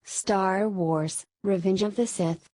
Star Wars: Revenge of the Sith.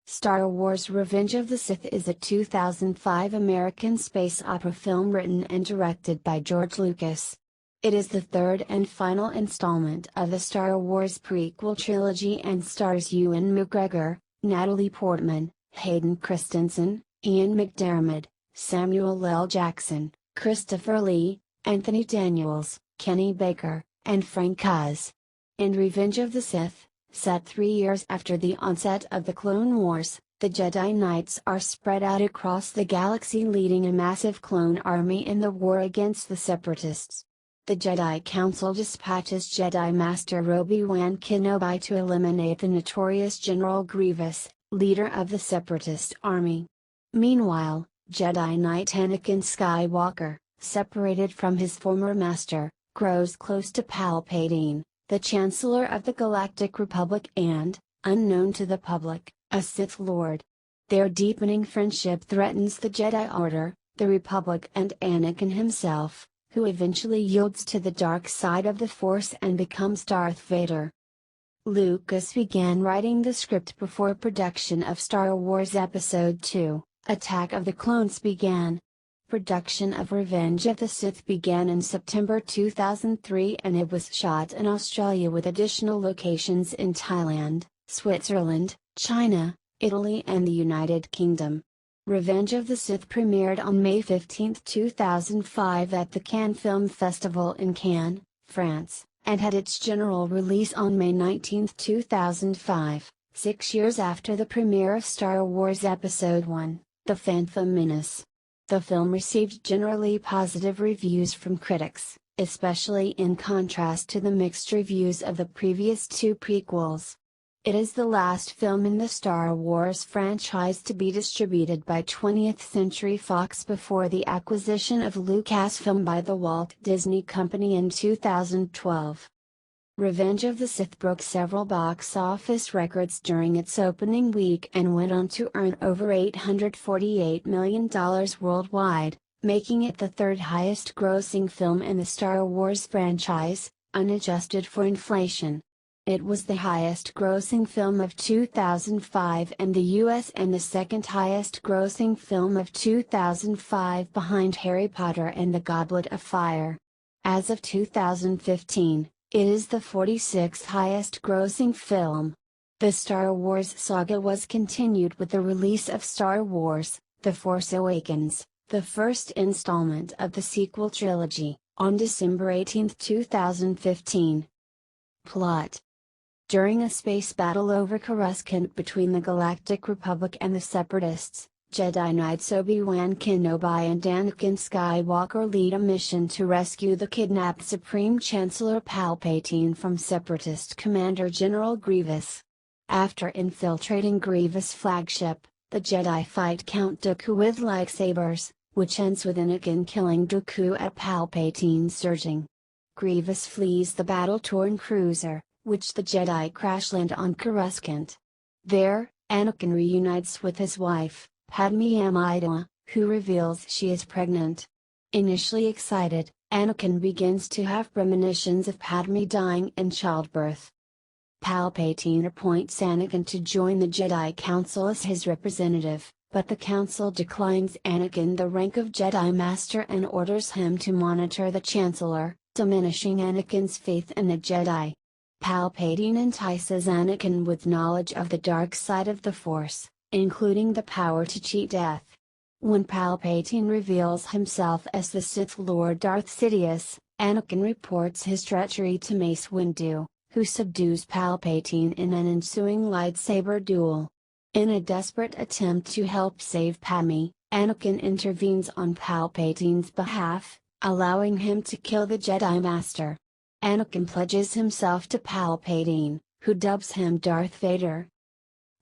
Star Wars: Revenge of the Sith is a 2005 American space opera film written and directed by George Lucas. It is the third and final installment of the Star Wars prequel trilogy and stars Ewan McGregor, Natalie Portman, Hayden Christensen, Ian McDiarmid, Samuel L. Jackson, Christopher Lee, Anthony Daniels, Kenny Baker, and Frank Oz. In Revenge of the Sith, set 3 years after the onset of the Clone Wars, the Jedi Knights are spread out across the galaxy leading a massive clone army in the war against the Separatists. The Jedi Council dispatches Jedi Master Obi-Wan Kenobi to eliminate the notorious General Grievous, leader of the Separatist army. Meanwhile, Jedi Knight Anakin Skywalker, separated from his former master, grows close to Palpatine, the Chancellor of the Galactic Republic and, unknown to the public, a Sith Lord. Their deepening friendship threatens the Jedi Order, the Republic and Anakin himself, who eventually yields to the dark side of the Force and becomes Darth Vader. Lucas began writing the script before production of Star Wars Episode II, Attack of the Clones began. Production of Revenge of the Sith began in September 2003 and it was shot in Australia with additional locations in Thailand, Switzerland, China, Italy and the United Kingdom. Revenge of the Sith premiered on May 15, 2005 at the Cannes Film Festival in Cannes, France, and had its general release on May 19, 2005, 6 years after the premiere of Star Wars Episode I, The Phantom Menace. The film received generally positive reviews from critics, especially in contrast to the mixed reviews of the previous two prequels. It is the last film in the Star Wars franchise to be distributed by 20th Century Fox before the acquisition of Lucasfilm by the Walt Disney Company in 2012. Revenge of the Sith broke several box office records during its opening week and went on to earn over $848 million worldwide, making it the third highest grossing film in the Star Wars franchise, unadjusted for inflation. It was the highest grossing film of 2005 in the US and the second highest grossing film of 2005 behind Harry Potter and the Goblet of Fire. As of 2015, it is the 46th highest grossing film. The Star Wars saga was continued with the release of Star Wars: The Force Awakens, the first installment of the sequel trilogy, on December 18, 2015. Plot: during a space battle over Coruscant between the Galactic Republic and the Separatists, Jedi Knights Obi-Wan Kenobi and Anakin Skywalker lead a mission to rescue the kidnapped Supreme Chancellor Palpatine from Separatist Commander General Grievous. After infiltrating Grievous' flagship, the Jedi fight Count Dooku with lightsabers, which ends with Anakin killing Dooku at Palpatine's urging. Grievous flees the battle-torn cruiser, which the Jedi crash-land on Coruscant. There, Anakin reunites with his wife, Padme Amidala, who reveals she is pregnant. Initially excited, Anakin begins to have premonitions of Padme dying in childbirth. Palpatine appoints Anakin to join the Jedi Council as his representative, but the Council declines Anakin the rank of Jedi Master and orders him to monitor the Chancellor, diminishing Anakin's faith in the Jedi. Palpatine entices Anakin with knowledge of the dark side of the Force, including the power to cheat death. When Palpatine reveals himself as the Sith Lord Darth Sidious, Anakin reports his treachery to Mace Windu, who subdues Palpatine in an ensuing lightsaber duel. In a desperate attempt to help save Padme, Anakin intervenes on Palpatine's behalf, allowing him to kill the Jedi Master. Anakin pledges himself to Palpatine, who dubs him Darth Vader.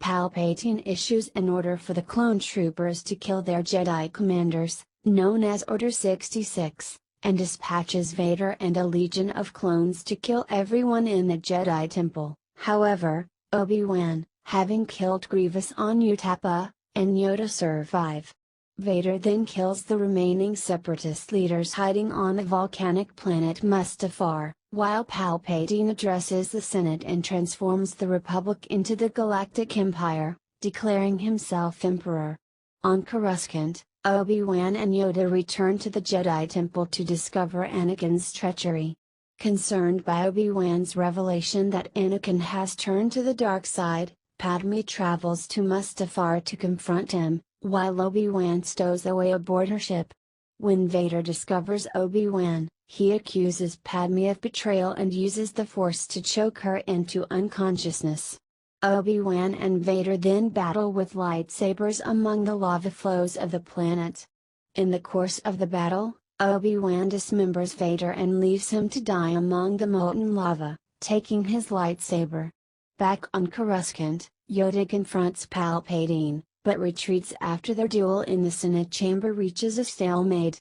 Palpatine issues an order for the clone troopers to kill their Jedi commanders, known as Order 66, and dispatches Vader and a legion of clones to kill everyone in the Jedi Temple. However, Obi-Wan, having killed Grievous on Utappa, and Yoda survive. Vader then kills the remaining Separatist leaders hiding on the volcanic planet Mustafar, while Palpatine addresses the Senate and transforms the Republic into the Galactic Empire, declaring himself Emperor. On Coruscant, Obi-Wan and Yoda return to the Jedi Temple to discover Anakin's treachery. Concerned by Obi-Wan's revelation that Anakin has turned to the dark side, Padme travels to Mustafar to confront him, while Obi-Wan stows away aboard her ship. When Vader discovers Obi-Wan, he accuses Padme of betrayal and uses the Force to choke her into unconsciousness. Obi-Wan and Vader then battle with lightsabers among the lava flows of the planet. In the course of the battle, Obi-Wan dismembers Vader and leaves him to die among the molten lava, taking his lightsaber. Back on Coruscant, Yoda confronts Palpatine, but retreats after their duel in the Senate chamber reaches a stalemate.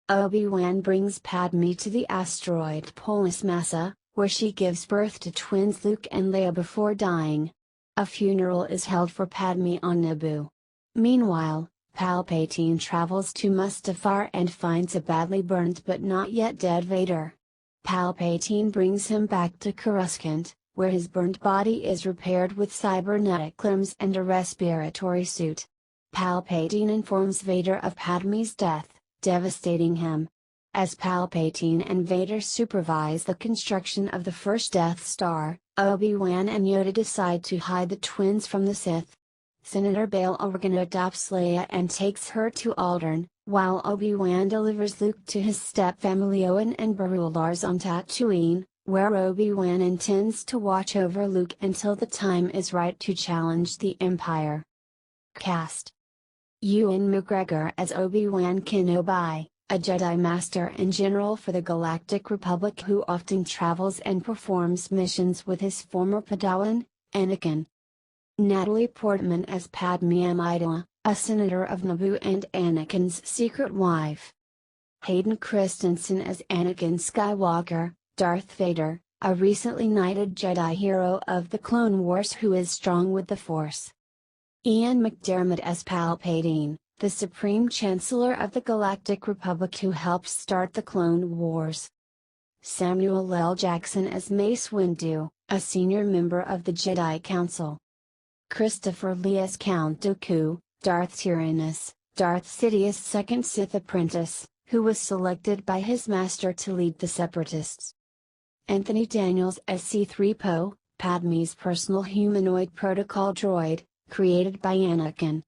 Obi-Wan brings Padme to the asteroid Polis Massa, where she gives birth to twins Luke and Leia before dying. A funeral is held for Padme on Naboo. Meanwhile, Palpatine travels to Mustafar and finds a badly burned but not yet dead Vader. Palpatine brings him back to Coruscant, where his burned body is repaired with cybernetic limbs and a respiratory suit. Palpatine informs Vader of Padme's death, devastating him. As Palpatine and Vader supervise the construction of the first Death Star, Obi-Wan and Yoda decide to hide the twins from the Sith. Senator Bail Organa adopts Leia and takes her to Alderaan, while Obi-Wan delivers Luke to his stepfamily Owen and Beru Lars on Tatooine, where Obi-Wan intends to watch over Luke until the time is right to challenge the Empire. Cast: Ewan McGregor as Obi-Wan Kenobi, a Jedi Master and General for the Galactic Republic who often travels and performs missions with his former Padawan, Anakin. Natalie Portman as Padme Amidala, a senator of Naboo and Anakin's secret wife. Hayden Christensen as Anakin Skywalker, Darth Vader, a recently knighted Jedi hero of the Clone Wars who is strong with the Force. Ian McDiarmid as Palpatine, the Supreme Chancellor of the Galactic Republic who helped start the Clone Wars. Samuel L. Jackson as Mace Windu, a senior member of the Jedi Council. Christopher Lee as Count Dooku, Darth Tyrannus, Darth Sidious's second Sith apprentice, who was selected by his master to lead the Separatists. Anthony Daniels as C-3PO, Padme's personal humanoid protocol droid, created by Anakin.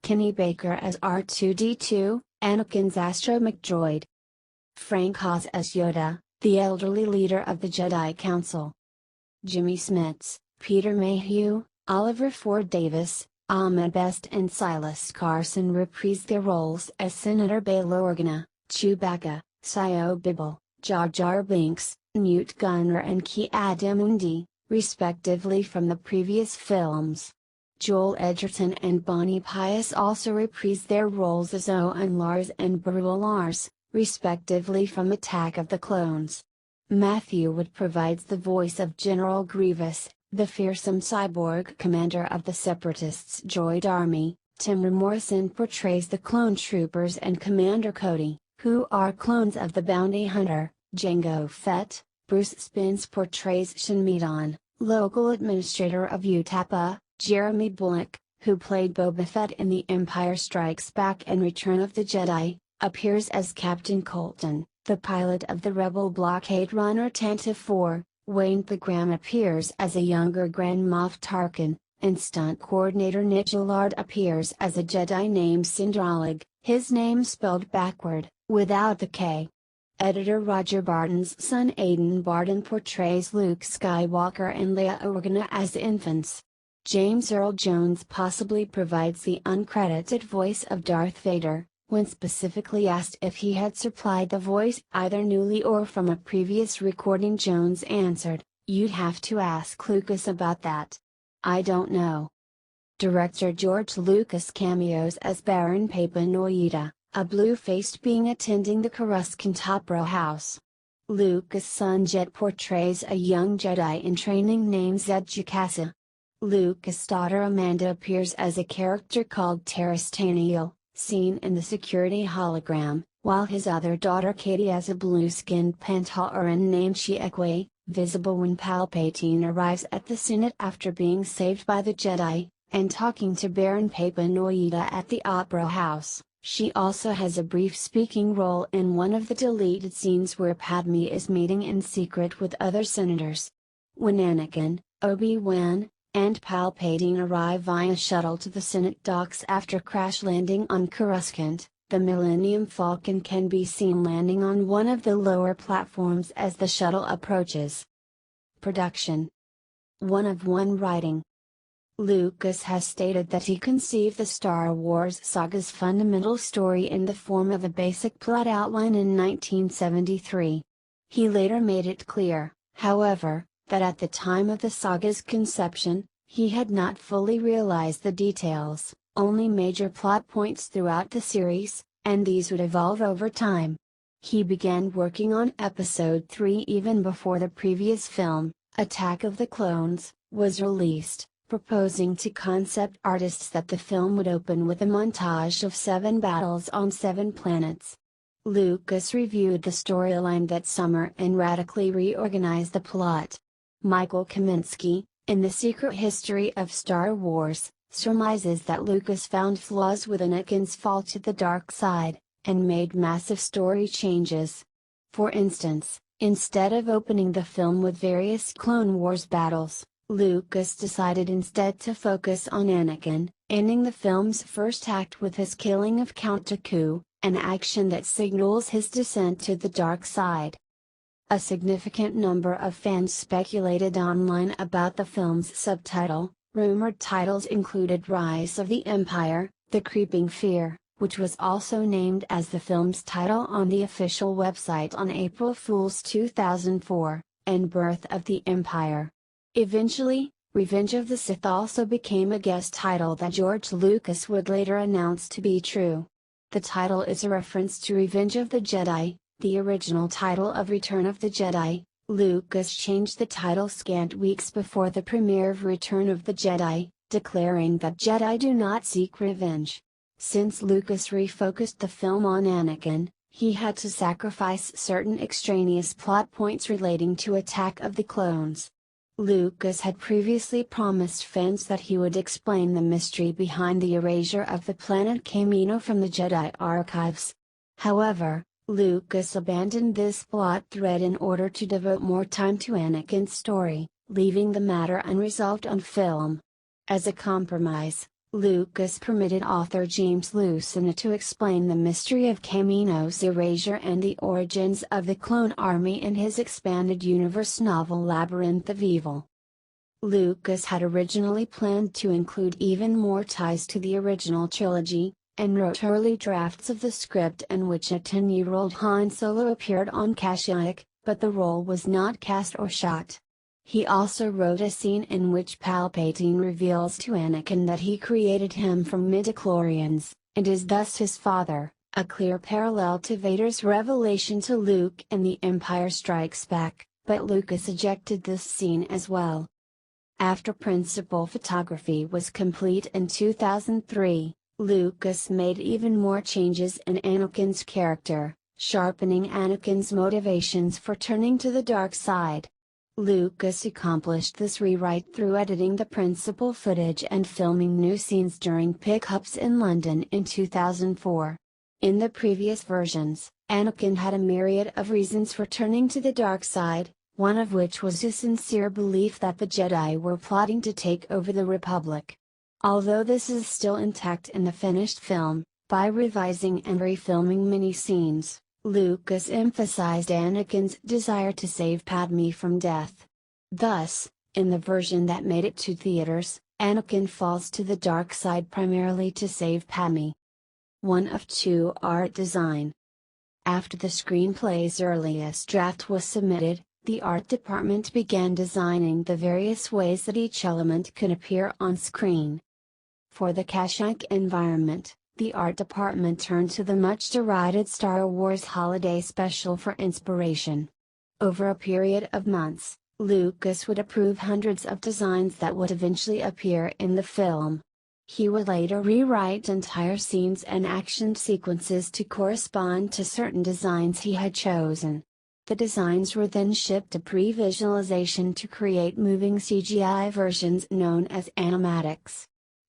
Kenny Baker as R2-D2, Anakin's astromech droid. Frank Oz as Yoda, the elderly leader of the Jedi Council. Jimmy Smits, Peter Mayhew, Oliver Ford Davis, Ahmed Best and Silas Carson reprise their roles as Senator Bail Organa, Chewbacca, Sio Bibble, Jar Jar Binks, Newt Gunray and Ki-Adi-Mundi, respectively from the previous films. Joel Edgerton and Bonnie Pius also reprise their roles as Owen Lars and Beru Lars, respectively from Attack of the Clones. Matthew Wood provides the voice of General Grievous, the fearsome cyborg commander of the Separatists' droid army. Tim Morrison portrays the clone troopers and Commander Cody, who are clones of the bounty hunter, Jango Fett. Bruce Spence portrays Shin Meadon, local administrator of Utappa. Jeremy Bullock, who played Boba Fett in The Empire Strikes Back and Return of the Jedi, appears as Captain Colton, the pilot of the rebel blockade runner Tantive 4. Wayne Pegram appears as a younger Grand Moff Tarkin, and stunt coordinator Nick Gillard appears as a Jedi named Sindralig, his name spelled backward, without the K. Editor Roger Barton's son Aidan Barton portrays Luke Skywalker and Leia Organa as infants. James Earl Jones possibly provides the uncredited voice of Darth Vader, when specifically asked if he had supplied the voice either newly or from a previous recording. Jones answered, "You'd have to ask Lucas about that. I don't know." Director George Lucas cameos as Baron Papanoida, a blue-faced being attending the Coruscant Opera House. Lucas' son Jet portrays a young Jedi in training named Zed Jukasa. Lucas' daughter Amanda appears as a character called Terrastaniel, seen in the security hologram, while his other daughter Katie has a blue-skinned Pantalran named Chiekwe, visible when Palpatine arrives at the Senate after being saved by the Jedi, and talking to Baron Papanoida at the Opera House. She also has a brief speaking role in one of the deleted scenes where Padme is meeting in secret with other senators. When Anakin, Obi-Wan, and Palpatine arrive via shuttle to the Senate docks after crash landing on Coruscant, the Millennium Falcon can be seen landing on one of the lower platforms as the shuttle approaches. Production. 1 of 1 writing. Lucas has stated that he conceived the Star Wars saga's fundamental story in the form of a basic plot outline in 1973. He later made it clear, however, that at the time of the saga's conception, he had not fully realized the details, only major plot points throughout the series, and these would evolve over time. He began working on Episode 3 even before the previous film, Attack of the Clones, was released, proposing to concept artists that the film would open with a montage of 7 battles on 7 planets. Lucas reviewed the storyline that summer and radically reorganized the plot. Michael Kaminsky, in The Secret History of Star Wars, surmises that Lucas found flaws with Anakin's fall to the dark side, and made massive story changes. For instance, instead of opening the film with various Clone Wars battles, Lucas decided instead to focus on Anakin, ending the film's first act with his killing of Count Dooku, an action that signals his descent to the dark side. A significant number of fans speculated online about the film's subtitle. Rumored titles included Rise of the Empire, The Creeping Fear, which was also named as the film's title on the official website on April Fool's 2004, and Birth of the Empire. Eventually, Revenge of the Sith also became a guest title that George Lucas would later announce to be true. The title is a reference to Revenge of the Jedi, the original title of Return of the Jedi. Lucas changed the title scant weeks before the premiere of Return of the Jedi, declaring that Jedi do not seek revenge. Since Lucas refocused the film on Anakin, he had to sacrifice certain extraneous plot points relating to Attack of the Clones. Lucas had previously promised fans that he would explain the mystery behind the erasure of the planet Kamino from the Jedi archives. However, Lucas abandoned this plot thread in order to devote more time to Anakin's story, leaving the matter unresolved on film. As a compromise, Lucas permitted author James Lucena to explain the mystery of Kamino's erasure and the origins of the clone army in his expanded universe novel Labyrinth of Evil. Lucas had originally planned to include even more ties to the original trilogy, and wrote early drafts of the script in which a 10-year-old Han Solo appeared on Kashyyyk, but the role was not cast or shot. He also wrote a scene in which Palpatine reveals to Anakin that he created him from midichlorians, and is thus his father, a clear parallel to Vader's revelation to Luke in The Empire Strikes Back, but Lucas ejected this scene as well. After principal photography was complete in 2003, Lucas made even more changes in Anakin's character, sharpening Anakin's motivations for turning to the dark side. Lucas accomplished this rewrite through editing the principal footage and filming new scenes during pickups in London in 2004. In the previous versions, Anakin had a myriad of reasons for turning to the dark side, one of which was a sincere belief that the Jedi were plotting to take over the Republic. Although this is still intact in the finished film, by revising and refilming many scenes, Lucas emphasized Anakin's desire to save Padme from death. Thus, in the version that made it to theaters, Anakin falls to the dark side primarily to save Padme. 1 of 2 art design. After the screenplay's earliest draft was submitted, the art department began designing the various ways that each element could appear on screen. For the Kashyyyk environment, the art department turned to the much-derided Star Wars Holiday Special for inspiration. Over a period of months, Lucas would approve hundreds of designs that would eventually appear in the film. He would later rewrite entire scenes and action sequences to correspond to certain designs he had chosen. The designs were then shipped to pre-visualization to create moving CGI versions known as animatics.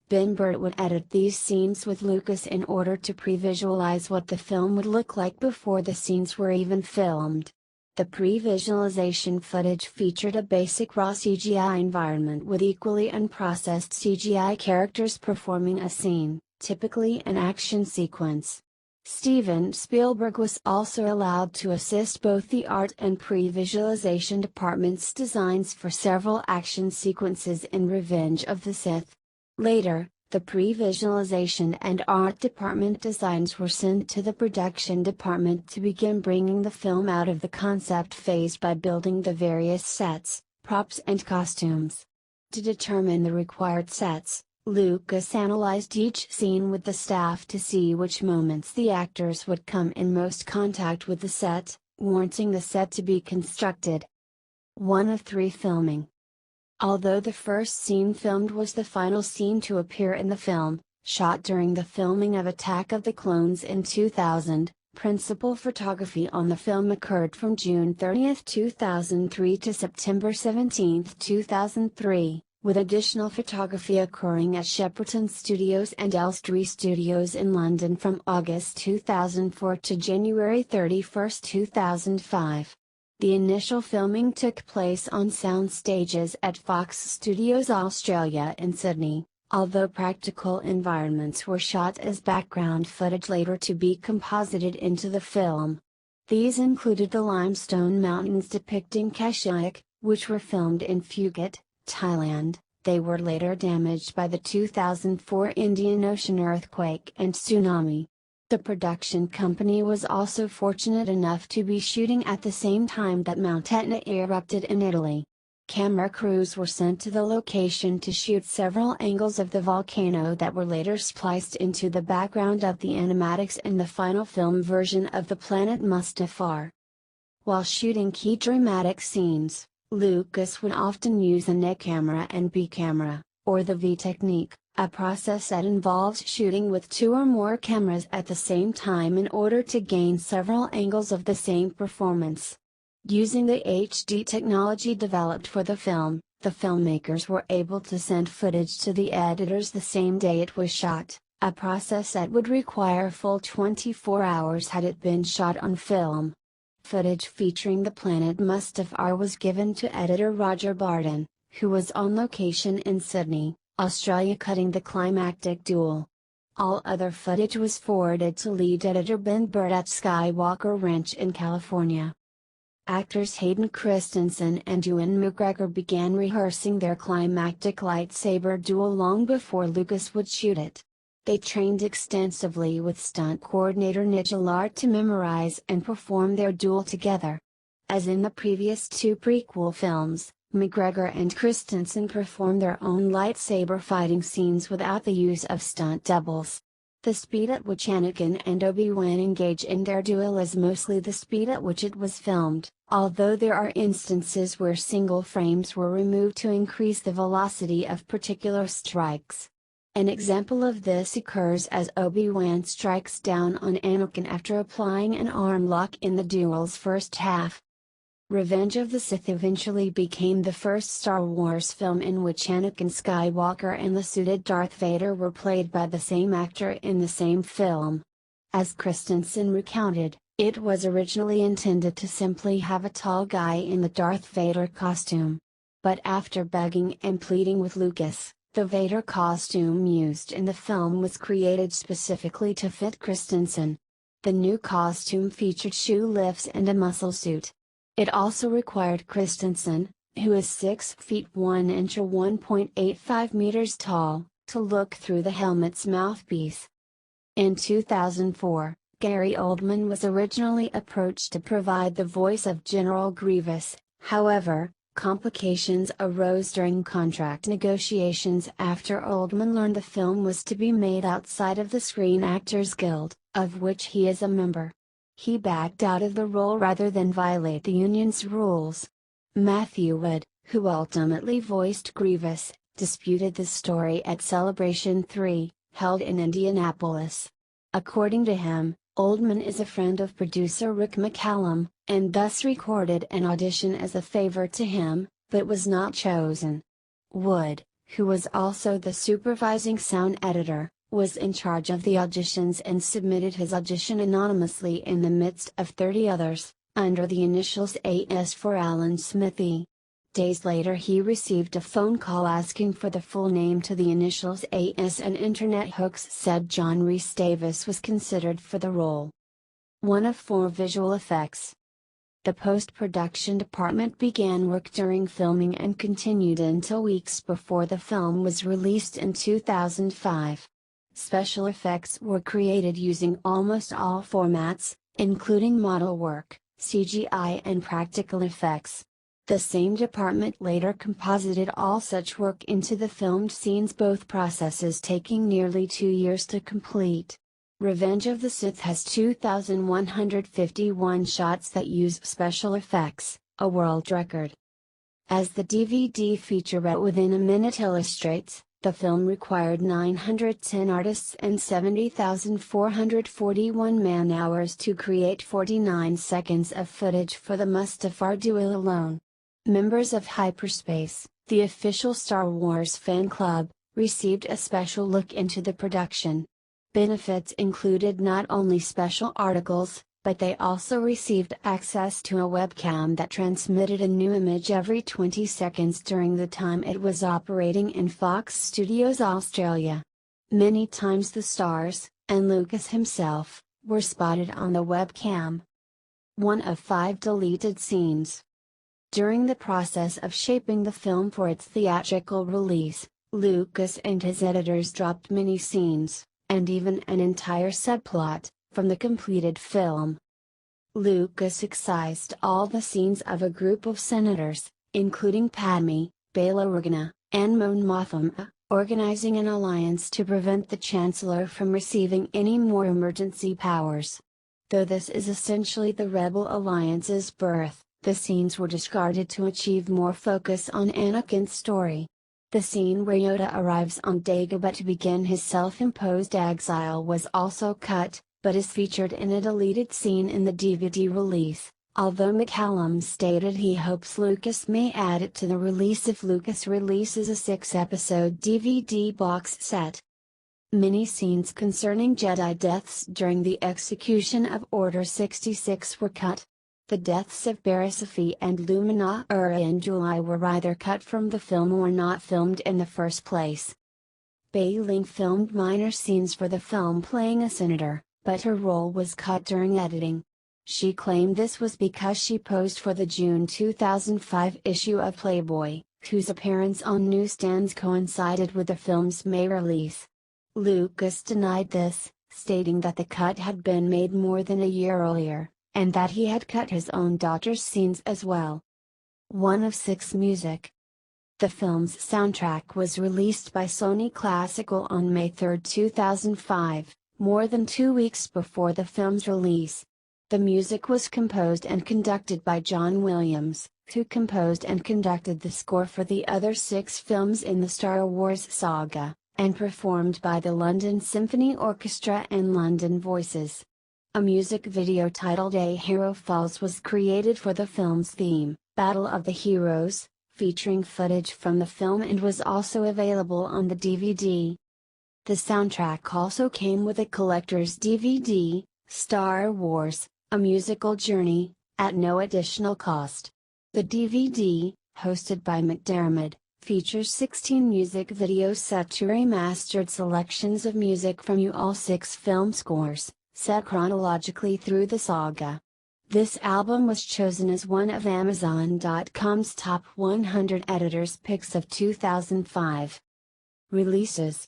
Ben Burtt would edit these scenes with Lucas in order to pre-visualize what the film would look like before the scenes were even filmed. The pre-visualization footage featured a basic raw CGI environment with equally unprocessed CGI characters performing a scene, typically an action sequence. Steven Spielberg was also allowed to assist both the art and pre-visualization departments' designs for several action sequences in Revenge of the Sith. Later, the pre-visualization and art department designs were sent to the production department to begin bringing the film out of the concept phase by building the various sets, props and costumes. To determine the required sets, Lucas analyzed each scene with the staff to see which moments the actors would come in most contact with the set, warranting the set to be constructed. 1 of 3 filming. Although the first scene filmed was the final scene to appear in the film, shot during the filming of Attack of the Clones in 2000, principal photography on the film occurred from June 30, 2003 to September 17, 2003, with additional photography occurring at Shepperton Studios and Elstree Studios in London from August 2004 to January 31, 2005. The initial filming took place on sound stages at Fox Studios Australia in Sydney, although practical environments were shot as background footage later to be composited into the film. These included the limestone mountains depicting Kashyyyk, which were filmed in Phuket, Thailand. They were later damaged by the 2004 Indian Ocean earthquake and tsunami. The production company was also fortunate enough to be shooting at the same time that Mount Etna erupted in Italy. Camera crews were sent to the location to shoot several angles of the volcano that were later spliced into the background of the animatics in the final film version of the planet Mustafar. While shooting key dramatic scenes, Lucas would often use a neck camera and B camera, or the V technique, a process that involves shooting with 2 or more cameras at the same time in order to gain several angles of the same performance. Using the HD technology developed for the film, the filmmakers were able to send footage to the editors the same day it was shot, a process that would require a full 24 hours had it been shot on film. Footage featuring the planet Mustafar was given to editor Roger Barton, who was on location in Sydney, Australia, cutting the climactic duel. All other footage was forwarded to lead editor Ben Burtt at Skywalker Ranch in California. Actors Hayden Christensen and Ewan McGregor began rehearsing their climactic lightsaber duel long before Lucas would shoot it. They trained extensively with stunt coordinator Nigel Lart to memorize and perform their duel together. As in the previous 2 prequel films, McGregor and Christensen performed their own lightsaber fighting scenes without the use of stunt doubles. The speed at which Anakin and Obi-Wan engage in their duel is mostly the speed at which it was filmed, although there are instances where single frames were removed to increase the velocity of particular strikes. An example of this occurs as Obi-Wan strikes down on Anakin after applying an arm lock in the duel's first half. Revenge of the Sith eventually became the first Star Wars film in which Anakin Skywalker and the suited Darth Vader were played by the same actor in the same film. As Christensen recounted, it was originally intended to simply have a tall guy in the Darth Vader costume. But after begging and pleading with Lucas, the Vader costume used in the film was created specifically to fit Christensen. The new costume featured shoe lifts and a muscle suit. It also required Christensen, who is 6 feet 1 inch or 1.85 meters tall, to look through the helmet's mouthpiece. In 2004, Gary Oldman was originally approached to provide the voice of General Grievous. However, complications arose during contract negotiations after Oldman learned the film was to be made outside of the Screen Actors Guild, of which he is a member. He backed out of the role rather than violate the union's rules. Matthew Wood, who ultimately voiced Grievous, disputed the story at Celebration 3, held in Indianapolis. According to him, Oldman is a friend of producer Rick McCallum, and thus recorded an audition as a favor to him, but was not chosen. Wood, who was also the supervising sound editor, was in charge of the auditions and submitted his audition anonymously in the midst of 30 others, under the initials AS for Alan Smithy. Days later he received a phone call asking for the full name to the initials AS, and Internet Hooks said John Rhys Davis was considered for the role. One of 4 visual effects. The post-production department began work during filming and continued until weeks before the film was released in 2005. Special effects were created using almost all formats, including model work, CGI and practical effects. The same department later composited all such work into the filmed scenes, both processes taking nearly 2 years to complete. Revenge of the Sith has 2,151 shots that use special effects, a world record. As the DVD featurette within a minute illustrates, the film required 910 artists and 70,441 man-hours to create 49 seconds of footage for the Mustafar duel alone. Members of Hyperspace, the official Star Wars fan club, received a special look into the production. Benefits included not only special articles, but they also received access to a webcam that transmitted a new image every 20 seconds during the time it was operating in Fox Studios Australia. Many times the stars, and Lucas himself, were spotted on the webcam. One of 5 deleted scenes. During the process of shaping the film for its theatrical release, Lucas and his editors dropped many scenes, and even an entire subplot, from the completed film. Lucas excised all the scenes of a group of senators, including Padme, Bail Organa, and Mon Mothma, organizing an alliance to prevent the Chancellor from receiving any more emergency powers. Though this is essentially the Rebel Alliance's birth, the scenes were discarded to achieve more focus on Anakin's story. The scene where Yoda arrives on Dagobah to begin his self-imposed exile was also cut, but is featured in a deleted scene in the DVD release, although McCallum stated he hopes Lucas may add it to the release if Lucas releases a 6-episode DVD box set. Many scenes concerning Jedi deaths during the execution of Order 66 were cut. The deaths of Barriss Offee and Lumina Ura in July were either cut from the film or not filmed in the first place. Bailing filmed minor scenes for the film playing a senator, but her role was cut during editing. She claimed this was because she posed for the June 2005 issue of Playboy, whose appearance on newsstands coincided with the film's May release. Lucas denied this, stating that the cut had been made more than a year earlier, and that he had cut his own daughter's scenes as well. One of 6 music. The film's soundtrack was released by Sony Classical on May 3, 2005, more than 2 weeks before the film's release. The music was composed and conducted by John Williams, who composed and conducted the score for the other 6 films in the Star Wars saga, and performed by the London Symphony Orchestra and London Voices. A music video titled A Hero Falls was created for the film's theme, Battle of the Heroes, featuring footage from the film, and was also available on the DVD. The soundtrack also came with a collector's DVD, Star Wars, A Musical Journey, at no additional cost. The DVD, hosted by McDermott, features 16 music videos set to remastered selections of music from all 6 film scores, set chronologically through the saga. This album was chosen as one of Amazon.com's top 100 editors' picks of 2005. Releases: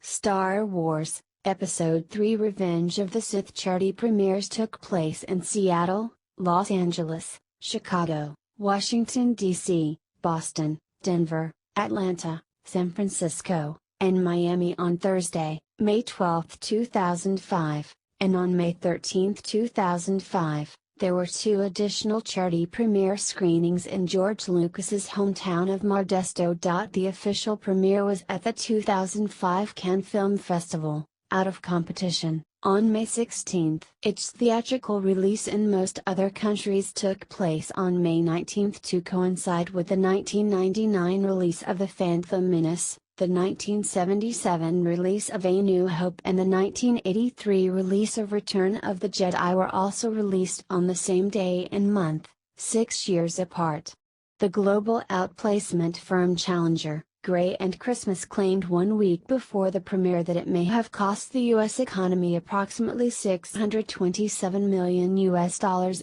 Star Wars, Episode 3 Revenge of the Sith charity premieres took place in Seattle, Los Angeles, Chicago, Washington, D.C., Boston, Denver, Atlanta, San Francisco, and Miami on Thursday, May 12, 2005, and on May 13, 2005, There were 2 additional charity premiere screenings in George Lucas's hometown of Modesto. The official premiere was at the 2005 Cannes Film Festival, out of competition, on May 16. Its theatrical release in most other countries took place on May 19 to coincide with the 1999 release of The Phantom Menace, the 1977 release of A New Hope and the 1983 release of Return of the Jedi were also released on the same day and month, 6 years apart. The global outplacement firm Challenger, Gray and Christmas claimed 1 week before the premiere that it may have cost the U.S. economy approximately $627 million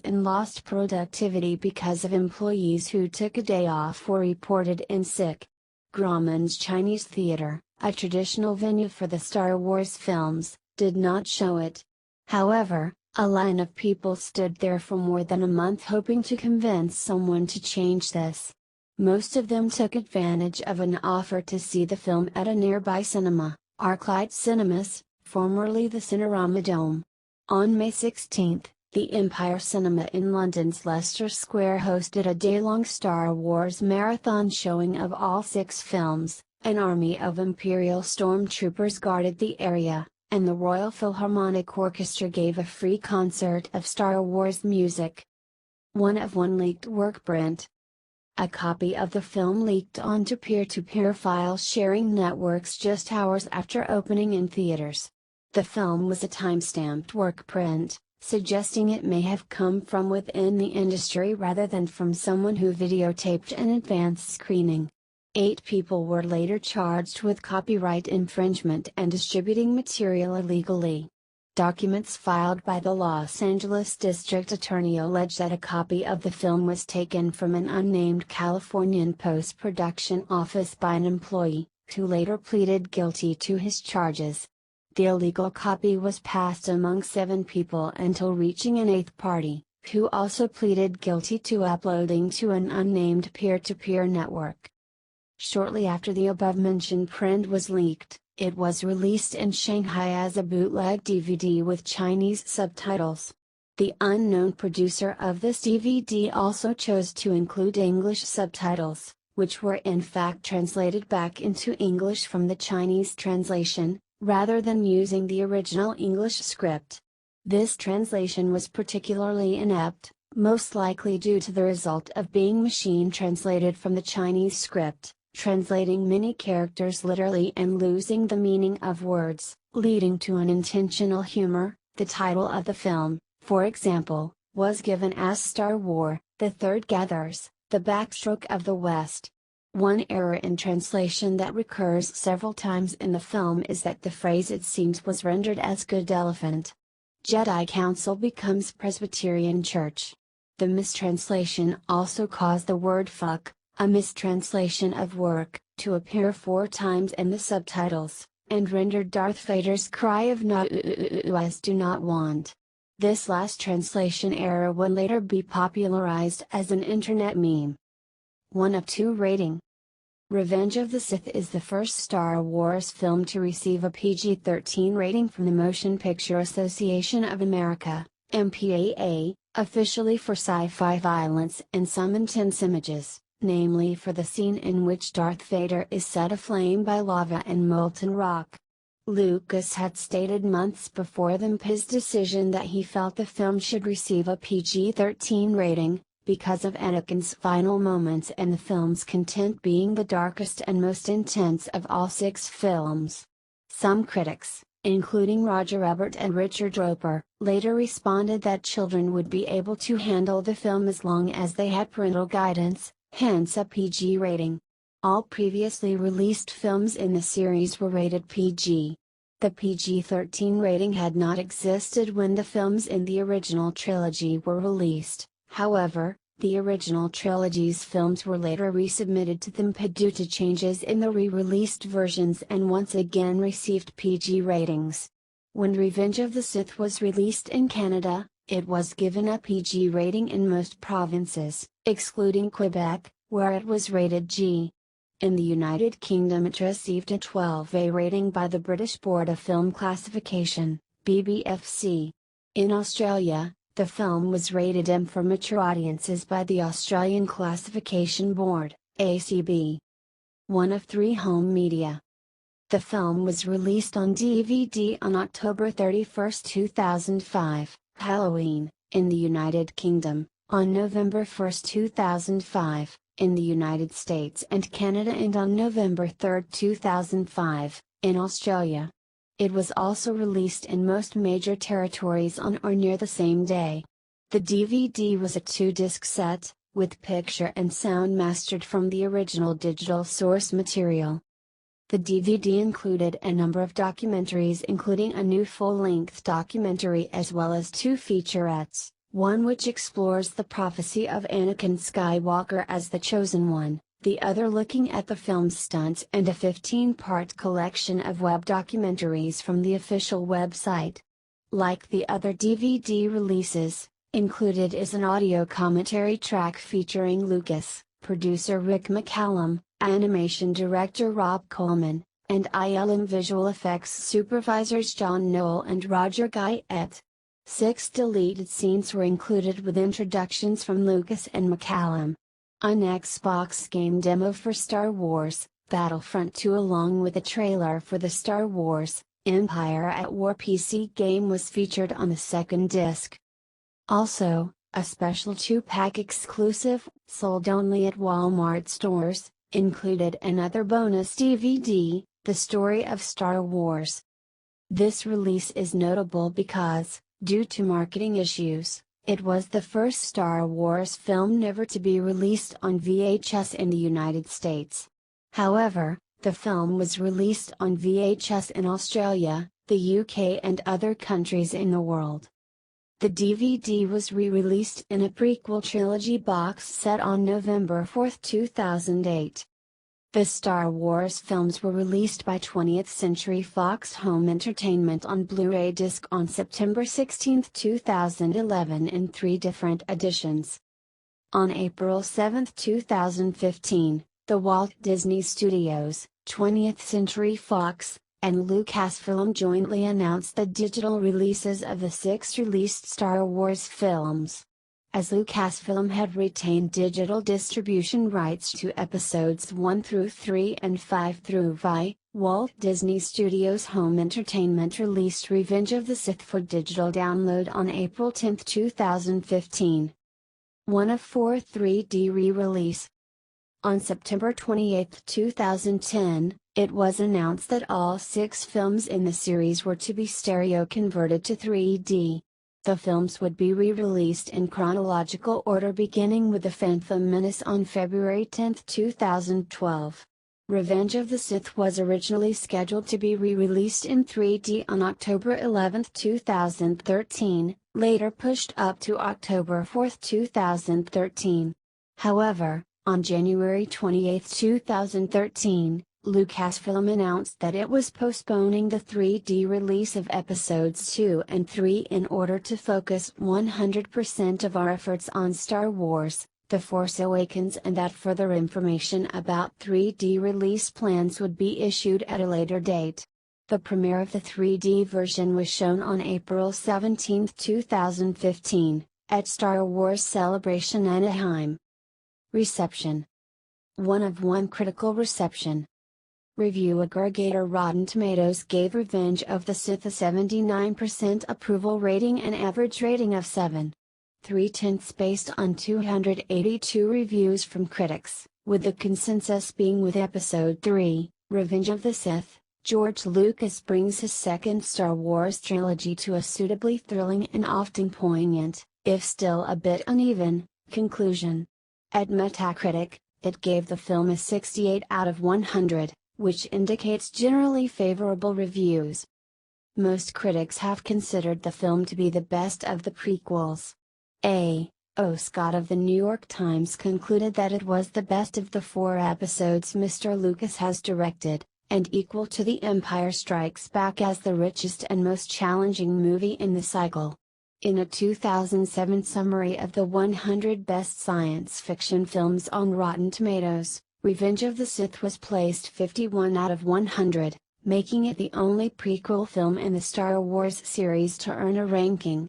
in lost productivity because of employees who took a day off or reported in sick. Grauman's Chinese Theater, a traditional venue for the Star Wars films, did not show it. However, a line of people stood there for more than a month hoping to convince someone to change this. Most of them took advantage of an offer to see the film at a nearby cinema, Arclight Cinemas, formerly the Cinerama Dome. On May 16, the Empire Cinema in London's Leicester Square hosted a day-long Star Wars marathon showing of all 6 films. An army of Imperial stormtroopers guarded the area, and the Royal Philharmonic Orchestra gave a free concert of Star Wars music. 1 of 1 leaked work print. A copy of the film leaked onto peer-to-peer file-sharing networks just hours after opening in theaters. The film was a time-stamped work print, suggesting it may have come from within the industry rather than from someone who videotaped an advanced screening. 8 people were later charged with copyright infringement and distributing material illegally. Documents filed by the Los Angeles District Attorney allege that a copy of the film was taken from an unnamed Californian post-production office by an employee, who later pleaded guilty to his charges. The illegal copy was passed among 7 people until reaching an 8th party, who also pleaded guilty to uploading to an unnamed peer-to-peer network. Shortly after the above-mentioned print was leaked, it was released in Shanghai as a bootleg DVD with Chinese subtitles. The unknown producer of this DVD also chose to include English subtitles, which were in fact translated back into English from the Chinese translation, rather than using the original English script. This translation was particularly inept, most likely due to the result of being machine translated from the Chinese script, translating many characters literally and losing the meaning of words, leading to unintentional humor. The title of the film, for example, was given as Star Wars: The Third Gathers, The Backstroke of the West. One error in translation that recurs several times in the film is that the phrase "it seems" was rendered as "Good Elephant." Jedi Council becomes Presbyterian Church. The mistranslation also caused the word "fuck," a mistranslation of work, to appear 4 times in the subtitles, and rendered Darth Vader's cry of "no as do not want." This last translation error would later be popularized as an internet meme. 1 of 2 rating. Revenge of the Sith is the first Star Wars film to receive a PG-13 rating from the Motion Picture Association of America, MPAA, officially for sci-fi violence and some intense images, namely for the scene in which Darth Vader is set aflame by lava and molten rock. Lucas had stated months before his decision that he felt the film should receive a PG-13 rating, because of Anakin's final moments and the film's content being the darkest and most intense of all 6 films. Some critics, including Roger Ebert and Richard Roeper, later responded that children would be able to handle the film as long as they had parental guidance, hence a PG rating. All previously released films in the series were rated PG. The PG-13 rating had not existed when the films in the original trilogy were released. However, the original trilogy's films were later resubmitted to them due to changes in the re-released versions and once again received PG ratings. When Revenge of the Sith was released in Canada, it was given a PG rating in most provinces, excluding Quebec, where it was rated G. In the United Kingdom it received a 12A rating by the British Board of Film Classification, BBFC. In Australia, The film was rated M for mature audiences by the Australian Classification Board, ACB. One of 3 home media. The film was released on DVD on October 31, 2005, Halloween, in the United Kingdom, on November 1, 2005, in the United States and Canada, and on November 3, 2005, in Australia. It was also released in most major territories on or near the same day. The DVD was a 2-disc set, with picture and sound mastered from the original digital source material. The DVD included a number of documentaries, including a new full-length documentary as well as 2 featurettes, one which explores the prophecy of Anakin Skywalker as the Chosen One, the other looking at the film's stunts, and a 15-part collection of web documentaries from the official website. Like the other DVD releases, included is an audio commentary track featuring Lucas, producer Rick McCallum, animation director Rob Coleman, and ILM visual effects supervisors John Knoll and Roger Guyette. 6 deleted scenes were included with introductions from Lucas and McCallum. An Xbox game demo for Star Wars Battlefront 2 along with a trailer for the Star Wars Empire at War PC game was featured on the 2nd disc. Also, a special 2-pack exclusive, sold only at Walmart stores, included another bonus DVD, The Story of Star Wars. This release is notable because, due to marketing issues, it was the first Star Wars film never to be released on VHS in the United States. However, the film was released on VHS in Australia, the UK and other countries in the world. The DVD was re-released in a prequel trilogy box set on November 4, 2008. The Star Wars films were released by 20th Century Fox Home Entertainment on Blu-ray disc on September 16, 2011 in 3 different editions. On April 7, 2015, the Walt Disney Studios, 20th Century Fox, and Lucasfilm jointly announced the digital releases of the 6 released Star Wars films. As Lucasfilm had retained digital distribution rights to episodes 1 through 3 and 5 through Vi, Walt Disney Studios Home Entertainment released Revenge of the Sith for digital download on April 10, 2015. One of 4 3D re-release. On September 28, 2010, it was announced that all 6 films in the series were to be stereo converted to 3D. The films would be re-released in chronological order beginning with The Phantom Menace on February 10, 2012. Revenge of the Sith was originally scheduled to be re-released in 3D on October 11, 2013, later pushed up to October 4, 2013. However, on January 28, 2013, Lucasfilm announced that it was postponing the 3D release of episodes 2 and 3 in order to focus 100% of our efforts on Star Wars: The Force Awakens, and that further information about 3D release plans would be issued at a later date. The premiere of the 3D version was shown on April 17, 2015, at Star Wars Celebration Anaheim. Reception: 1 of 1 critical reception. Review aggregator Rotten Tomatoes gave Revenge of the Sith a 79% approval rating and average rating of 7.3 based on 282 reviews from critics, with the consensus being with Episode 3, Revenge of the Sith. George Lucas brings his second Star Wars trilogy to a suitably thrilling and often poignant, if still a bit uneven, conclusion. At Metacritic, it gave the film a 68 out of 100, which indicates generally favorable reviews. Most critics have considered the film to be the best of the prequels. A. O. Scott of the New York Times concluded that it was the best of the 4 episodes Mr. Lucas has directed, and equal to The Empire Strikes Back as the richest and most challenging movie in the cycle. In a 2007 summary of the 100 best science fiction films on Rotten Tomatoes, Revenge of the Sith was placed 51 out of 100, making it the only prequel film in the Star Wars series to earn a ranking.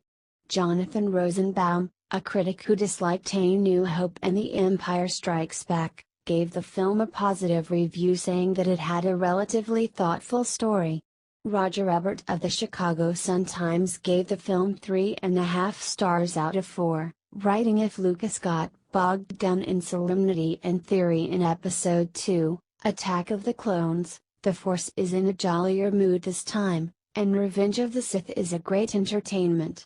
Jonathan Rosenbaum, a critic who disliked A New Hope and The Empire Strikes Back, gave the film a positive review, saying that it had a relatively thoughtful story. Roger Ebert of the Chicago Sun-Times gave the film 3.5 stars out of 4, writing, "If Lucas got bogged down in solemnity and theory in Episode 2, Attack of the Clones, the Force is in a jollier mood this time, and Revenge of the Sith is a great entertainment."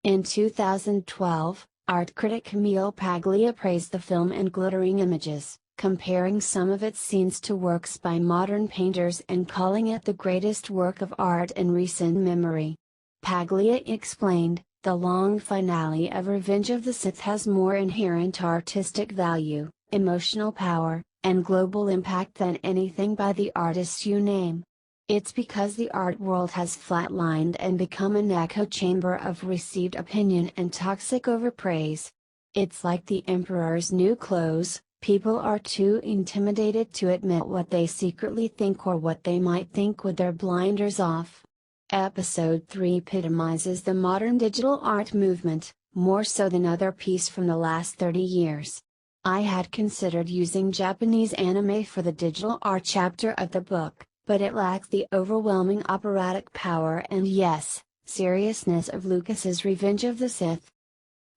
In 2012, art critic Camille Paglia praised the film in glowing images, comparing some of its scenes to works by modern painters and calling it the greatest work of art in recent memory. Paglia explained, "The long finale of Revenge of the Sith has more inherent artistic value, emotional power, and global impact than anything by the artists you name. It's because the art world has flatlined and become an echo chamber of received opinion and toxic overpraise. It's like the Emperor's new clothes. People are too intimidated to admit what they secretly think or what they might think with their blinders off." Episode 3 epitomizes the modern digital art movement, more so than other pieces from the last 30 years. I had considered using Japanese anime for the digital art chapter of the book, but it lacks the overwhelming operatic power and, yes, seriousness of Lucas's Revenge of the Sith.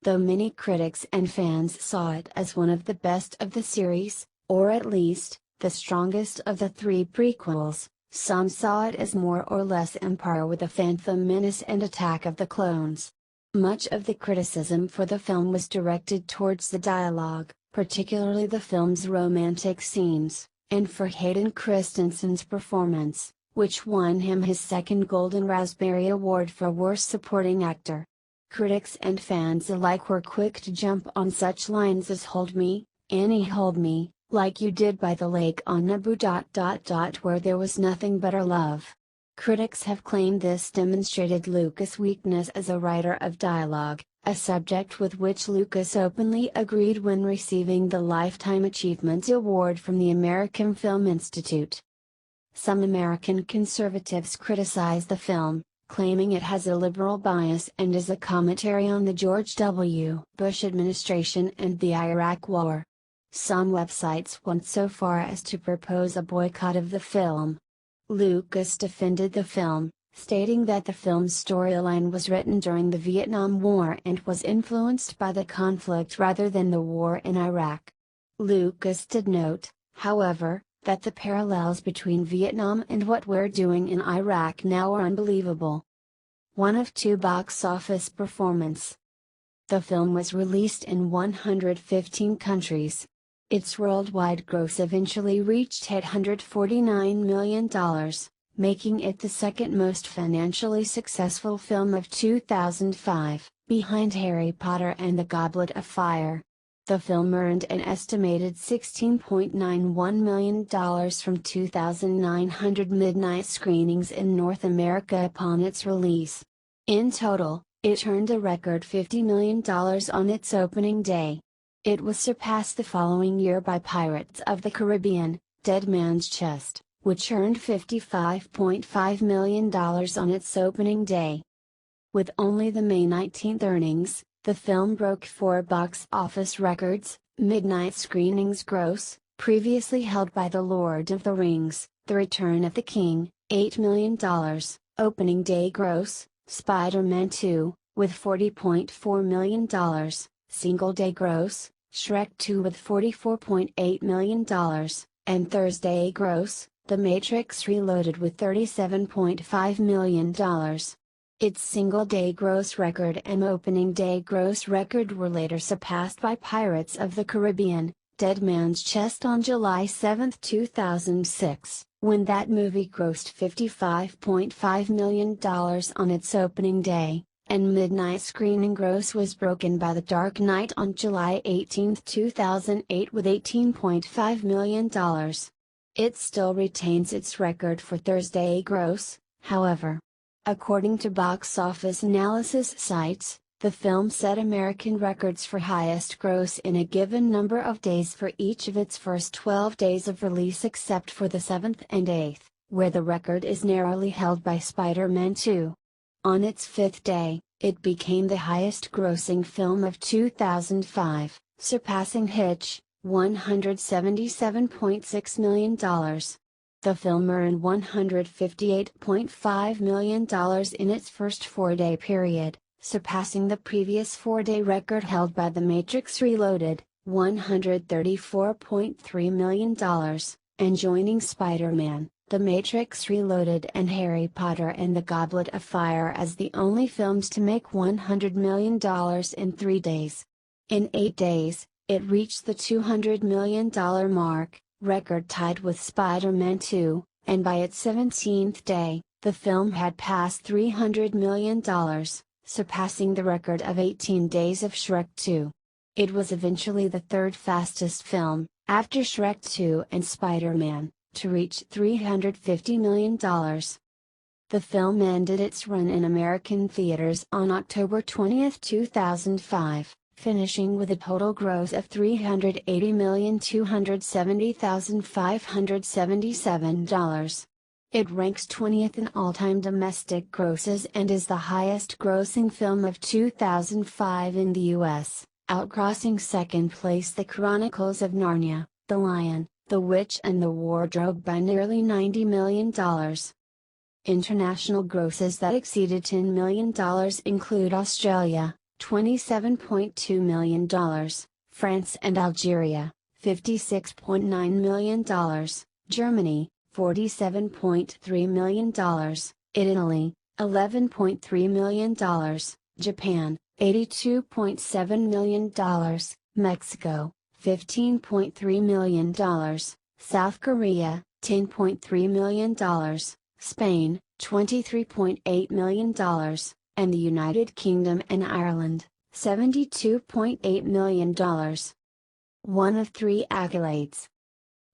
Though many critics and fans saw it as one of the best of the series, or at least, the strongest of the 3 prequels, some saw it as more or less on par with The Phantom Menace and Attack of the Clones. Much of the criticism for the film was directed towards the dialogue, particularly the film's romantic scenes, and for Hayden Christensen's performance, which won him his second Golden Raspberry Award for Worst Supporting Actor. Critics and fans alike were quick to jump on such lines as "Hold me, Annie, hold me, like you did by the lake on Naboo. Where there was nothing but our love." Critics have claimed this demonstrated Lucas' weakness as a writer of dialogue, a subject with which Lucas openly agreed when receiving the Lifetime Achievement Award from the American Film Institute. Some American conservatives criticize the film, claiming it has a liberal bias and is a commentary on the George W. Bush administration and the Iraq War. Some websites went so far as to propose a boycott of the film. Lucas defended the film, stating that the film's storyline was written during the Vietnam War and was influenced by the conflict rather than the war in Iraq. Lucas did note, however, that the parallels between Vietnam and what we're doing in Iraq now are unbelievable. 1 of 2 box office performance. The film was released in 115 countries. Its worldwide gross eventually reached $849 million, making it the second most financially successful film of 2005, behind Harry Potter and the Goblet of Fire. The film earned an estimated $16.91 million from 2,900 midnight screenings in North America upon its release. In total, it earned a record $50 million on its opening day. It was surpassed the following year by Pirates of the Caribbean, Dead Man's Chest, which earned $55.5 million on its opening day. With only the May 19 earnings, the film broke 4 box office records: midnight screenings gross, previously held by The Lord of the Rings, The Return of the King, $8 million, opening day gross, Spider-Man 2, with $40.4 million, single day gross, Shrek 2 with $44.8 million, and Thursday gross, The Matrix Reloaded with $37.5 million. Its single-day gross record and opening day gross record were later surpassed by Pirates of the Caribbean, Dead Man's Chest on July 7, 2006, when that movie grossed $55.5 million on its opening day, and midnight screening gross was broken by The Dark Knight on July 18, 2008 with $18.5 million. It still retains its record for Thursday gross, however. According to box office analysis sites, the film set American records for highest gross in a given number of days for each of its first 12 days of release except for the 7th and 8th, where the record is narrowly held by Spider-Man 2. On its 5th day, It became the highest-grossing film of 2005, surpassing Hitch, $177.6 million. The film earned $158.5 million in its first 4-day period, surpassing the previous 4-day record held by The Matrix Reloaded, $134.3 million, and joining Spider-Man, The Matrix Reloaded and Harry Potter and the Goblet of Fire as the only films to make $100 million in 3 days. In 8 days, it reached the $200 million mark, record tied with Spider-Man 2, and by its 17th day, the film had passed $300 million, surpassing the record of 18 days of Shrek 2. It was eventually the third fastest film, after Shrek 2 and Spider-Man, to reach $350 million. The film ended its run in American theaters on October 20, 2005, finishing with a total gross of $380,270,577. It ranks 20th in all-time domestic grosses and is the highest-grossing film of 2005 in the U.S., outcrossing second place The Chronicles of Narnia, The Lion, the Witch and the Wardrobe by nearly $90 million. International grosses that exceeded $10 million include Australia, $27.2 million, France and Algeria, $56.9 million, Germany, $47.3 million, Italy, $11.3 million, Japan, $82.7 million, Mexico, $15.3 million, South Korea, $10.3 million, Spain, $23.8 million, and the United Kingdom and Ireland, $72.8 million. One of 3 accolades.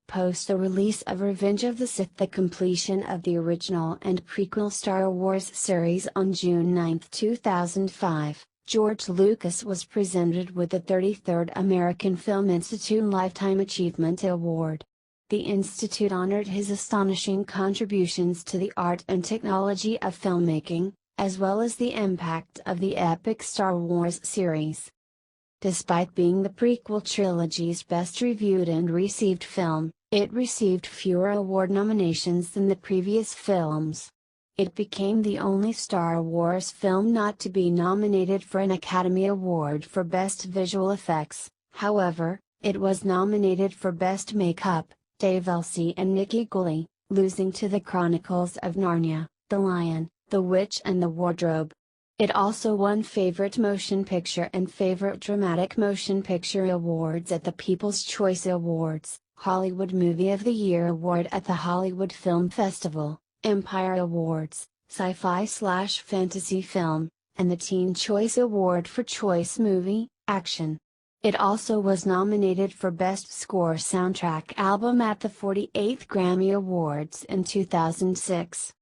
Post the release of Revenge of the Sith, the completion of the original and prequel Star Wars series on June 9, 2005, George Lucas was presented with the 33rd American Film Institute Lifetime Achievement Award. The institute honored his astonishing contributions to the art and technology of filmmaking, as well as the impact of the epic Star Wars series. Despite being the prequel trilogy's best reviewed and received film, it received fewer award nominations than the previous films. It became the only Star Wars film not to be nominated for an Academy Award for Best Visual Effects. However, it was nominated for Best Makeup, Dave Elsey and Nikki Gooley, losing to The Chronicles of Narnia, The Lion, The Witch and the Wardrobe. It also won Favorite Motion Picture and Favorite Dramatic Motion Picture awards at the People's Choice Awards, Hollywood Movie of the Year Award at the Hollywood Film Festival, Empire Awards, Sci-Fi/Fantasy Film, and the Teen Choice Award for Choice Movie, Action. It also was nominated for Best Score Soundtrack Album at the 48th Grammy Awards in 2006.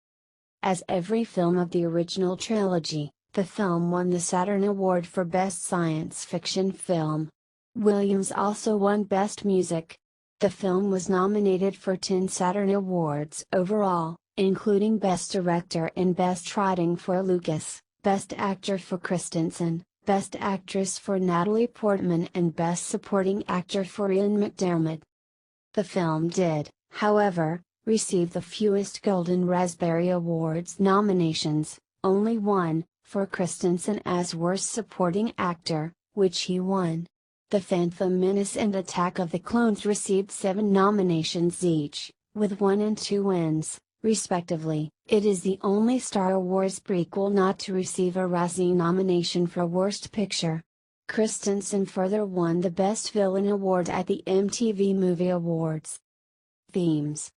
As every film of the original trilogy, the film won the Saturn Award for Best Science Fiction Film. Williams also won Best Music. The film was nominated for 10 Saturn Awards overall, including Best Director and Best Writing for Lucas, Best Actor for Christensen, Best Actress for Natalie Portman and Best Supporting Actor for Ian McDiarmid. The film did, however, receive the fewest Golden Raspberry Awards nominations, only one, for Christensen as Worst Supporting Actor, which he won. The Phantom Menace and Attack of the Clones received 7 nominations each, with 1 and 2 wins, respectively. It is the only Star Wars prequel not to receive a Razzie nomination for Worst Picture. Christensen further won the Best Villain Award at the MTV Movie Awards. Themes.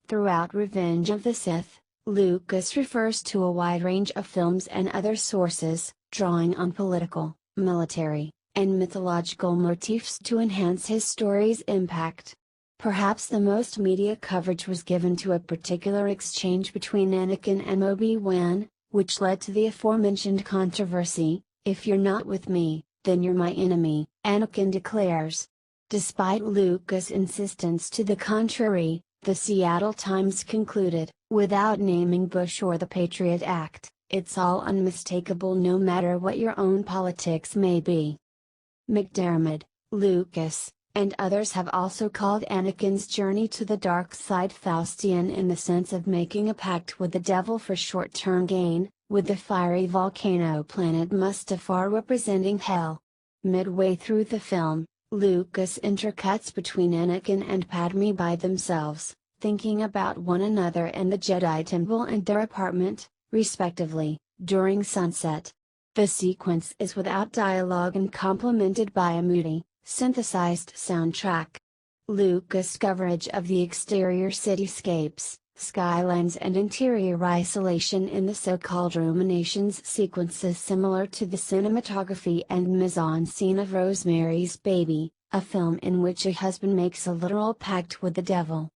Throughout Revenge of the Sith, Lucas refers to a wide range of films and other sources, drawing on political, military, and mythological motifs to enhance his story's impact. Perhaps the most media coverage was given to a particular exchange between Anakin and Obi-Wan, which led to the aforementioned controversy. "If you're not with me, then you're my enemy," Anakin declares. Despite Lucas' insistence to the contrary, the Seattle Times concluded, without naming Bush or the Patriot Act, It's all unmistakable no matter what your own politics may be. McDiarmid, Lucas, and others have also called Anakin's journey to the dark side Faustian in the sense of making a pact with the devil for short-term gain, with the fiery volcano planet Mustafar representing hell. Midway through the film, Lucas intercuts between Anakin and Padme by themselves, thinking about one another and the Jedi Temple and their apartment, respectively, during sunset. The sequence is without dialogue and complemented by a moody, synthesized soundtrack. Lucas' coverage of the exterior cityscapes, skylines and interior isolation in the so-called ruminations sequence is similar to the cinematography and mise-en-scene of Rosemary's Baby, a film in which a husband makes a literal pact with the devil.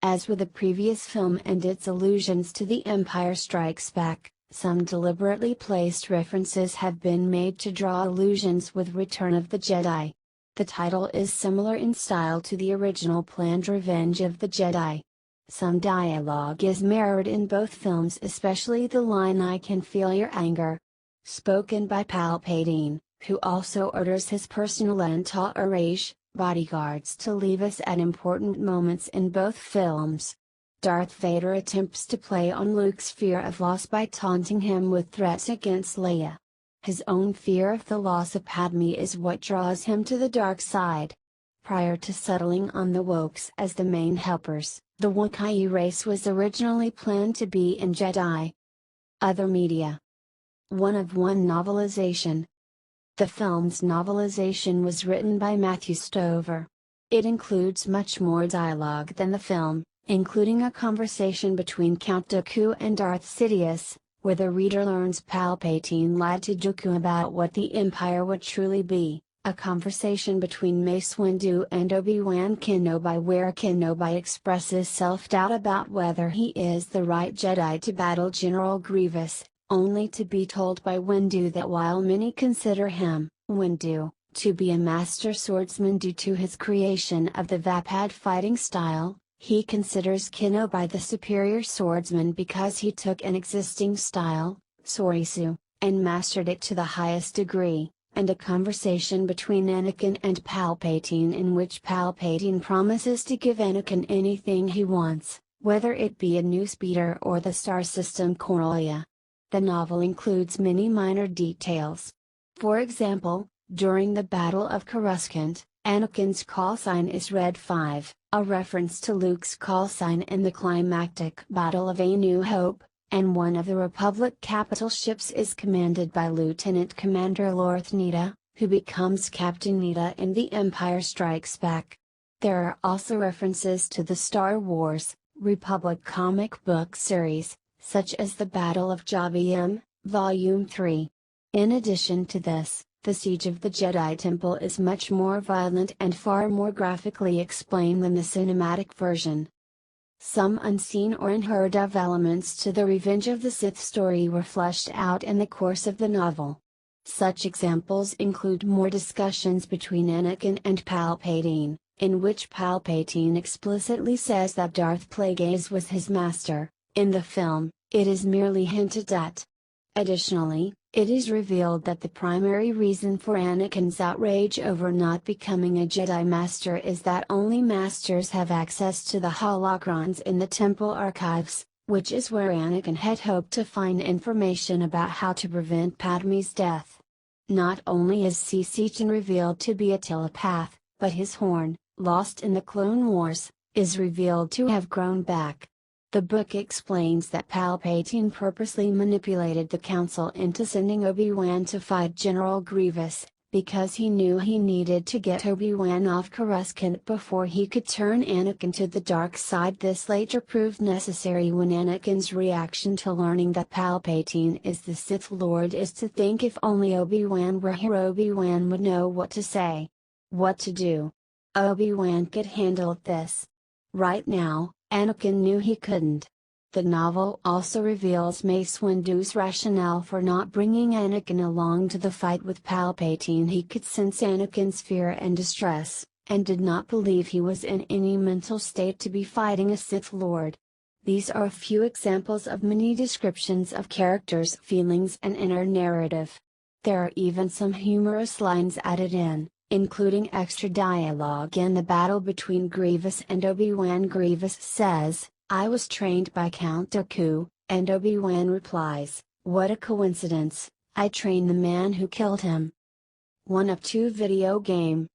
As with the previous film and its allusions to The Empire Strikes Back, some deliberately placed references have been made to draw allusions with Return of the Jedi. The title is similar in style to the original planned Revenge of the Jedi. Some dialogue is mirrored in both films, especially the line "I can feel your anger," spoken by Palpatine, who also orders his personal entourage, bodyguards to leave us at important moments in both films. Darth Vader attempts to play on Luke's fear of loss by taunting him with threats against Leia. His own fear of the loss of Padme is what draws him to the dark side. Prior to settling on the Wokes as the main helpers, the Wookiee race was originally planned to be in Jedi. Other media. 1-of-1 novelization. The film's novelization was written by Matthew Stover. It includes much more dialogue than the film, including a conversation between Count Dooku and Darth Sidious, where the reader learns Palpatine lied to Dooku about what the Empire would truly be. A conversation between Mace Windu and Obi-Wan Kenobi where Kenobi expresses self-doubt about whether he is the right Jedi to battle General Grievous, only to be told by Windu that while many consider him, Windu, to be a master swordsman due to his creation of the Vapad fighting style, he considers Kenobi the superior swordsman because he took an existing style, Sorisu, and mastered it to the highest degree. And a conversation between Anakin and Palpatine in which Palpatine promises to give Anakin anything he wants, whether it be a new speeder or the star system Corellia. The novel includes many minor details. For example, during the Battle of Coruscant, Anakin's call sign is Red 5, a reference to Luke's call sign in the climactic Battle of A New Hope, and one of the Republic capital ships is commanded by Lieutenant Commander Lorth Nita, who becomes Captain Nita in The Empire Strikes Back. There are also references to the Star Wars, Republic comic book series, such as the Battle of Javium, Volume 3. In addition to this, the Siege of the Jedi Temple is much more violent and far more graphically explained than the cinematic version. Some unseen or unheard of elements to the Revenge of the Sith story were fleshed out in the course of the novel. Such examples include more discussions between Anakin and Palpatine, in which Palpatine explicitly says that Darth Plagueis was his master. In the film, it is merely hinted at. Additionally, it is revealed that the primary reason for Anakin's outrage over not becoming a Jedi Master is that only Masters have access to the holocrons in the Temple archives, which is where Anakin had hoped to find information about how to prevent Padme's death. Not only is Seaton revealed to be a telepath, but his horn, lost in the Clone Wars, is revealed to have grown back. The book explains that Palpatine purposely manipulated the Council into sending Obi-Wan to fight General Grievous, because he knew he needed to get Obi-Wan off Coruscant before he could turn Anakin to the dark side. This later proved necessary when Anakin's reaction to learning that Palpatine is the Sith Lord is to think if only Obi-Wan were here, Obi-Wan would know what to say. What to do. Obi-Wan could handle this. Right now, Anakin knew he couldn't. The novel also reveals Mace Windu's rationale for not bringing Anakin along to the fight with Palpatine. He could sense Anakin's fear and distress, and did not believe he was in any mental state to be fighting a Sith Lord. These are a few examples of many descriptions of characters' feelings and inner narrative. There are even some humorous lines added in, including extra dialogue in the battle between Grievous and Obi-Wan. Grievous says, "I was trained by Count Dooku," and Obi-Wan replies, "What a coincidence, I trained the man who killed him." 1 of 2 video game.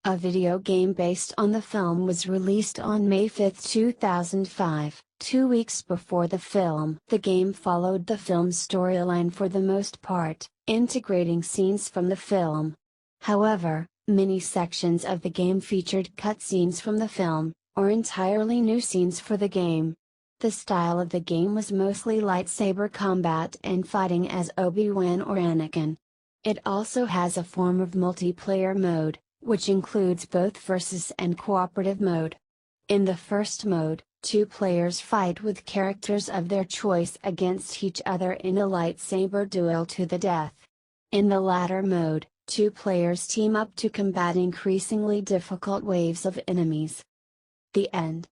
A video game based on the film was released on May 5, 2005, 2 weeks before the film. The game followed the film's storyline for the most part, integrating scenes from the film. However, many sections of the game featured cutscenes from the film, or entirely new scenes for the game. The style of the game was mostly lightsaber combat and fighting as Obi-Wan or Anakin. It also has a form of multiplayer mode, which includes both versus and cooperative mode. In the first mode, 2 players fight with characters of their choice against each other in a lightsaber duel to the death. In the latter mode, 2 players team up to combat increasingly difficult waves of enemies. The end.